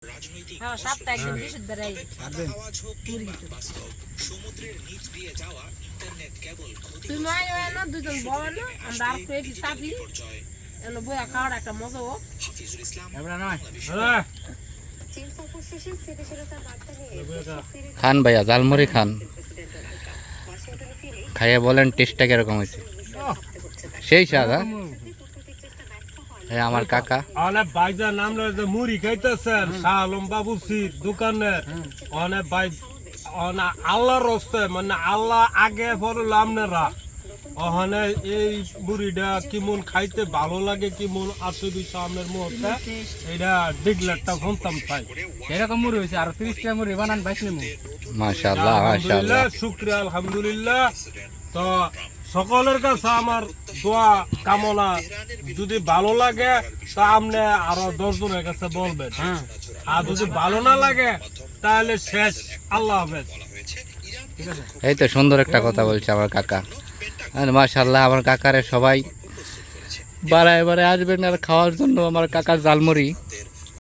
হ্যাঁ, সপ্তাহে একদিন বৃহস্পতিবার তুই নয় না দুজন বল না আমরা আর একটু চাপি এলো বইয়া খাওয়ার একটা মজা হোক খান ভাইয়া ঝালমুড়ি খান, খাইয়ে বলেন টেস্টটা কিরকম হয়েছে। সেই স্বাদ। হ্যাঁ আমার কাকা অনেক ভাইজার নাম রয়েছে মুড়ি খাইতেছেন শাহ আলম বাবুসির দোকানের অনেক ভাই আল্লাহর রস্তে মানে আল্লাহ আগে পড়ল আপনারা ওখানে এই মুড়িটা কেমন খাইতে ভালো লাগে কেমন আছে সামনের মুহূর্তে এটা দেখলে একটা ঘন্টাম চাই এরকম মুড়ি হয়েছে আর 30টা মুড়ি বানান 22 নেবো। মাশাআল্লাহ মাশাআল্লাহ, শুকরিয়া আলহামদুলিল্লাহ। তো সকলের কাছে আমার দোয়া কামনা, যদি ভালো লাগে তা আপনি আরো 10 জনের কাছে বলবেন, আর যদি ভালো না লাগে তাহলে শেষ, আল্লাহ হাফেজ। এই তো সুন্দর একটা কথা বলছে আমার কাকা। মাশাআল্লাহ আমার কাকারে সবাই বাড়ায় বাড়ায় আসবেন আর খাওয়ার জন্য আমার কাকার ঝালমুড়ি।